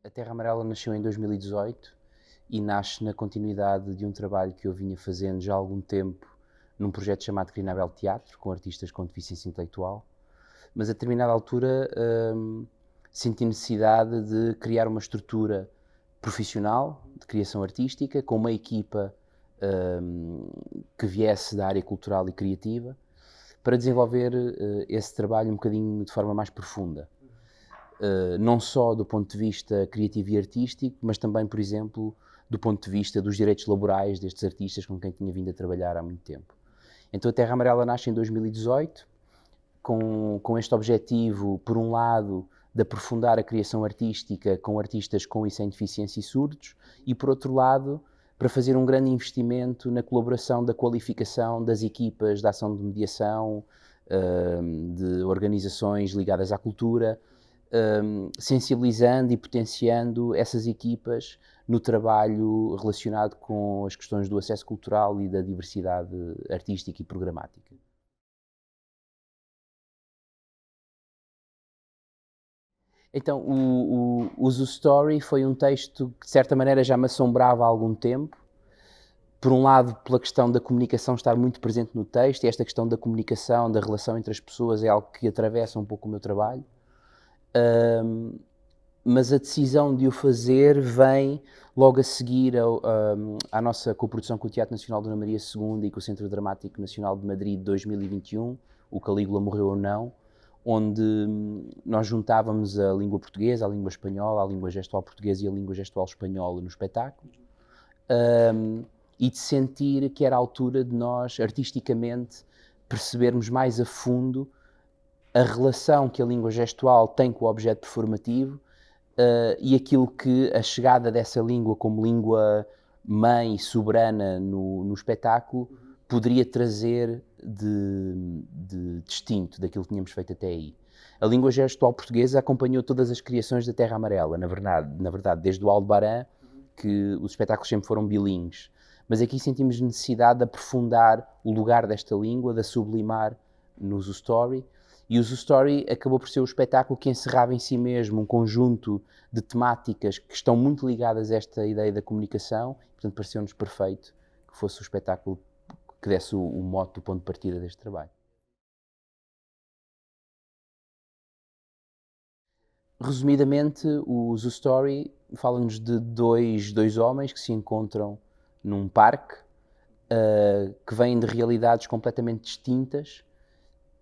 A Terra Amarela nasceu em 2018 e nasce na continuidade de um trabalho que eu vinha fazendo já há algum tempo num projeto chamado Crinabel Teatro, com artistas com deficiência intelectual. Mas a determinada altura senti necessidade de criar uma estrutura profissional de criação artística, com uma equipa que viesse da área cultural e criativa, para desenvolver esse trabalho um bocadinho de forma mais profunda. Não só do ponto de vista criativo e artístico, mas também, por exemplo, do ponto de vista dos direitos laborais destes artistas com quem tinha vindo a trabalhar há muito tempo. Então a Terra Amarela nasce em 2018, com este objetivo, por um lado, de aprofundar a criação artística com artistas com e sem deficiência e surdos, e por outro lado, para fazer um grande investimento na colaboração da qualificação das equipas de ação de mediação, de organizações ligadas à cultura, sensibilizando e potenciando essas equipas no trabalho relacionado com as questões do acesso cultural e da diversidade artística e programática. Então, o Zoo Story foi um texto que, de certa maneira, já me assombrava há algum tempo. Por um lado, pela questão da comunicação estar muito presente no texto, e esta questão da comunicação, da relação entre as pessoas, é algo que atravessa um pouco o meu trabalho. Mas a decisão de o fazer vem logo a seguir à nossa coprodução com o Teatro Nacional Dona Maria II e com o Centro Dramático Nacional de Madrid de 2021, O Calígula Morreu ou Não, onde nós juntávamos a língua portuguesa, a língua espanhola, a língua gestual portuguesa e a língua gestual espanhola no espetáculo, e de sentir que era a altura de nós, artisticamente, percebermos mais a fundo a relação que a língua gestual tem com o objeto performativo e aquilo que a chegada dessa língua como língua mãe soberana no espetáculo poderia trazer de distinto daquilo que tínhamos feito até aí. A língua gestual portuguesa acompanhou todas as criações da Terra Amarela, na verdade desde o Aldebarã, que os espetáculos sempre foram bilíngues. Mas aqui sentimos necessidade de aprofundar o lugar desta língua, de a sublimar no Zoo Story. E o Zoo Story acabou por ser o espetáculo que encerrava em si mesmo um conjunto de temáticas que estão muito ligadas a esta ideia da comunicação. Portanto, pareceu-nos perfeito que fosse o espetáculo que desse o mote do ponto de partida deste trabalho. Resumidamente, o Zoo Story fala-nos de dois homens que se encontram num parque, que vêm de realidades completamente distintas,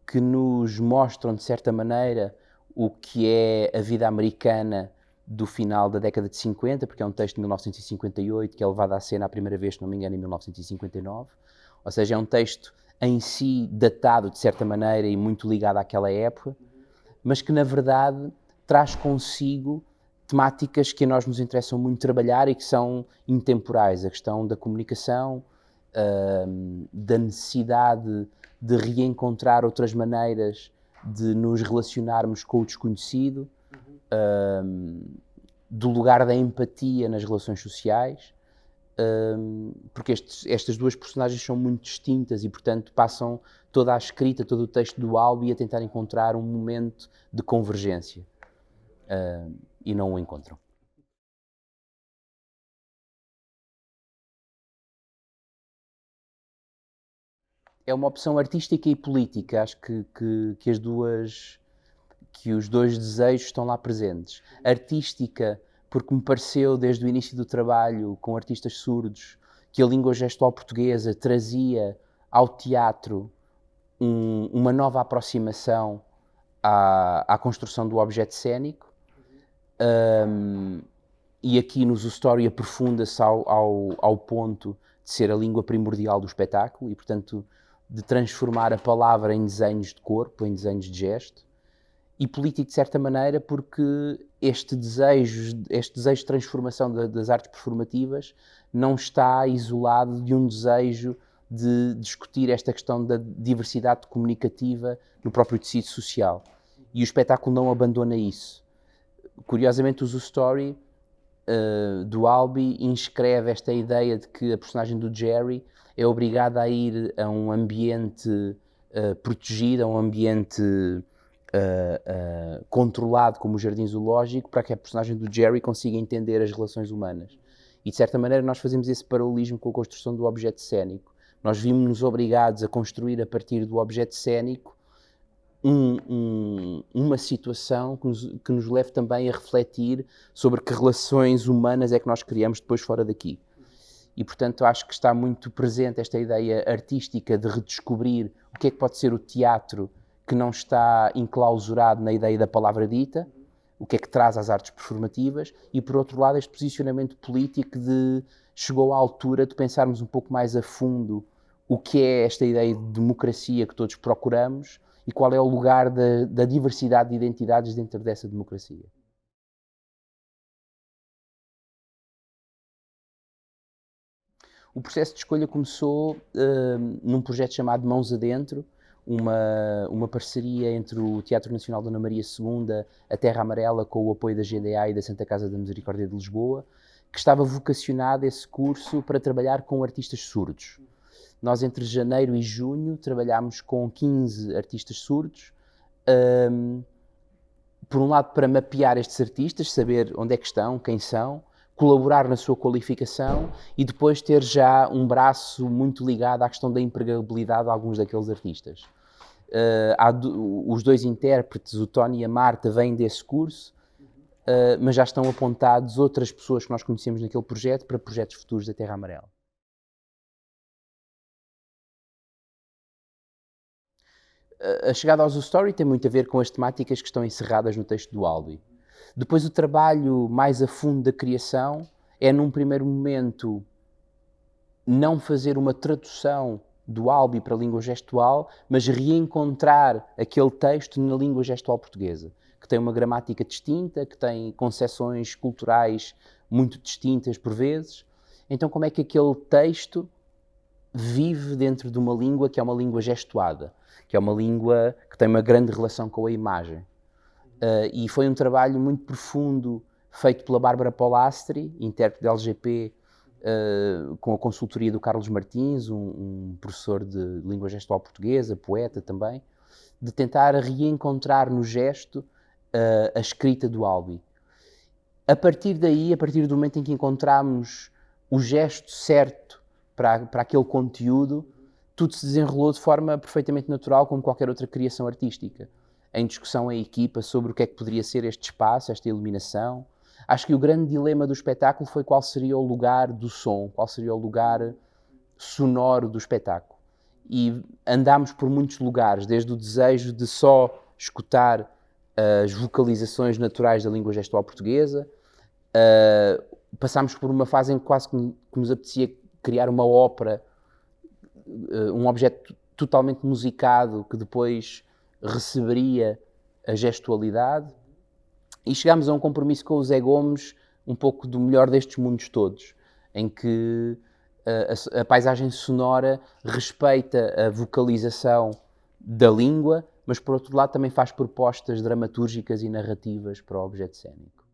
que nos mostram, de certa maneira, o que é a vida americana do final da década de 50, porque é um texto de 1958 que é levado à cena a primeira vez, se não me engano, em 1959. Ou seja, é um texto em si datado, de certa maneira, e muito ligado àquela época, mas que, na verdade, traz consigo temáticas que a nós nos interessam muito trabalhar e que são intemporais. A questão da comunicação, da necessidade de reencontrar outras maneiras de nos relacionarmos com o desconhecido, do lugar da empatia nas relações sociais, porque estas duas personagens são muito distintas e, portanto, passam toda a escrita, todo o texto do Albi a tentar encontrar um momento de convergência e não o encontram. É uma opção artística e política, acho que os dois desejos estão lá presentes. Artística, porque me pareceu desde o início do trabalho com artistas surdos que a língua gestual portuguesa trazia ao teatro uma nova aproximação à construção do objeto cênico, e aqui no Zoo Story aprofunda-se ao ponto de ser a língua primordial do espetáculo e, portanto, de transformar a palavra em desenhos de corpo, em desenhos de gesto, e político de certa maneira porque este desejo de transformação das artes performativas não está isolado de um desejo de discutir esta questão da diversidade comunicativa no próprio tecido social. E o espetáculo não abandona isso. Curiosamente, o Zoo Story do Albi inscreve esta ideia de que a personagem do Jerry é obrigada a ir a um ambiente protegido, a um ambiente controlado como o jardim zoológico para que a personagem do Jerry consiga entender as relações humanas. E de certa maneira nós fazemos esse paralelismo com a construção do objeto cénico. Nós vimos-nos obrigados a construir a partir do objeto cénico uma situação que nos leve também a refletir sobre que relações humanas é que nós criamos depois fora daqui. E, portanto, acho que está muito presente esta ideia artística de redescobrir o que é que pode ser o teatro que não está enclausurado na ideia da palavra dita, o que é que traz às artes performativas, e, por outro lado, este posicionamento político de chegou à altura de pensarmos um pouco mais a fundo o que é esta ideia de democracia que todos procuramos e qual é o lugar da diversidade de identidades dentro dessa democracia. O processo de escolha começou num projeto chamado Mãos Adentro, uma parceria entre o Teatro Nacional Dona Maria II, a Terra Amarela, com o apoio da GDA e da Santa Casa da Misericórdia de Lisboa, que estava vocacionado esse curso para trabalhar com artistas surdos. Nós, entre janeiro e junho, trabalhámos com 15 artistas surdos, por um lado para mapear estes artistas, saber onde é que estão, quem são, colaborar na sua qualificação e depois ter já um braço muito ligado à questão da empregabilidade de alguns daqueles artistas. Os dois intérpretes, o Tony e a Marta, vêm desse curso, mas já estão apontados outras pessoas que nós conhecemos naquele projeto para projetos futuros da Terra Amarela. A chegada ao Zoo Story tem muito a ver com as temáticas que estão encerradas no texto do Albi. Depois o trabalho mais a fundo da criação é, num primeiro momento, não fazer uma tradução do Albi para a língua gestual, mas reencontrar aquele texto na língua gestual portuguesa, que tem uma gramática distinta, que tem concepções culturais muito distintas por vezes. Então, como é que aquele texto vive dentro de uma língua que é uma língua gestuada, que é uma língua que tem uma grande relação com a imagem? E foi um trabalho muito profundo feito pela Bárbara Polastri, intérprete de LGP, com a consultoria do Carlos Martins, um professor de língua gestual portuguesa, poeta também, de tentar reencontrar no gesto a escrita do Albi. A partir daí, a partir do momento em que encontramos o gesto certo para aquele conteúdo, tudo se desenrolou de forma perfeitamente natural, como qualquer outra criação artística. Em discussão em equipa sobre o que é que poderia ser este espaço, esta iluminação. Acho que o grande dilema do espetáculo foi qual seria o lugar do som, qual seria o lugar sonoro do espetáculo. E andámos por muitos lugares, desde o desejo de só escutar as vocalizações naturais da língua gestual portuguesa, passámos por uma fase em que quase que nos apetecia criar uma ópera, um objeto totalmente musicado que depois receberia a gestualidade, e chegámos a um compromisso com o Zé Gomes um pouco do melhor destes mundos todos, em que a paisagem sonora respeita a vocalização da língua, mas por outro lado também faz propostas dramatúrgicas e narrativas para o objeto cênico.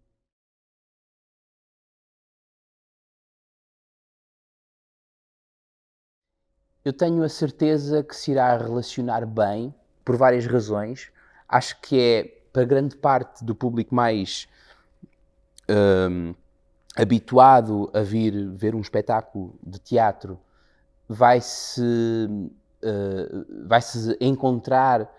Eu tenho a certeza que se irá relacionar bem, por várias razões. Acho que é, para grande parte do público mais habituado a vir ver um espetáculo de teatro, vai-se encontrar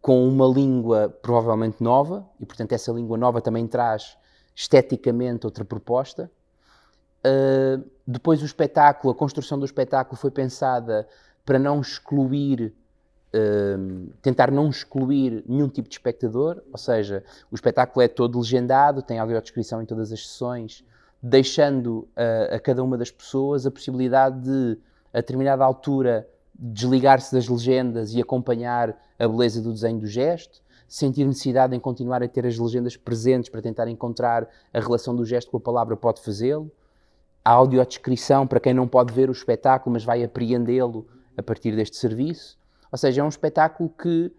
com uma língua provavelmente nova, e portanto essa língua nova também traz esteticamente outra proposta. Depois o espetáculo, a construção do espetáculo foi pensada para não excluir, tentar não excluir nenhum tipo de espectador, ou seja, o espetáculo é todo legendado, tem audiodescrição em todas as sessões, deixando a cada uma das pessoas a possibilidade de, a determinada altura, desligar-se das legendas e acompanhar a beleza do desenho do gesto, sentir necessidade em continuar a ter as legendas presentes para tentar encontrar a relação do gesto com a palavra, pode fazê-lo. A audiodescrição para quem não pode ver o espetáculo, mas vai apreendê-lo a partir deste serviço. Ou seja, é um espetáculo que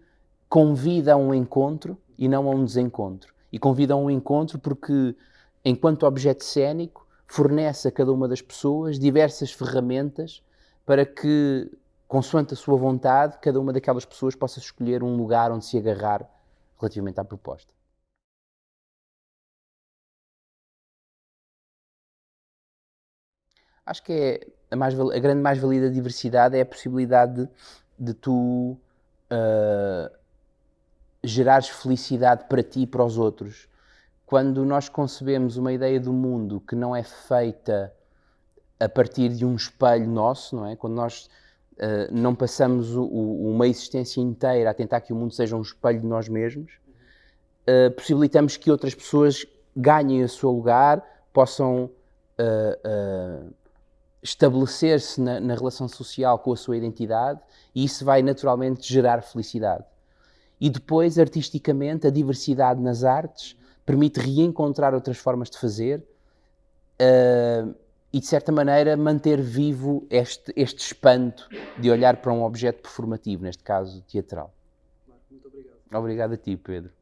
convida a um encontro e não a um desencontro. E convida a um encontro porque, enquanto objeto cênico, fornece a cada uma das pessoas diversas ferramentas para que, consoante a sua vontade, cada uma daquelas pessoas possa escolher um lugar onde se agarrar relativamente à proposta. Acho que é a grande mais-valia da diversidade é a possibilidade de tu gerares felicidade para ti e para os outros. Quando nós concebemos uma ideia do mundo que não é feita a partir de um espelho nosso, não é? Quando nós não passamos uma existência inteira a tentar que o mundo seja um espelho de nós mesmos, possibilitamos que outras pessoas ganhem o seu lugar, possam estabelecer-se na relação social com a sua identidade, e isso vai naturalmente gerar felicidade. E depois, artisticamente, a diversidade nas artes permite reencontrar outras formas de fazer e, de certa maneira, manter vivo este espanto de olhar para um objeto performativo, neste caso teatral. Marco, muito obrigado. Obrigado a ti, Pedro.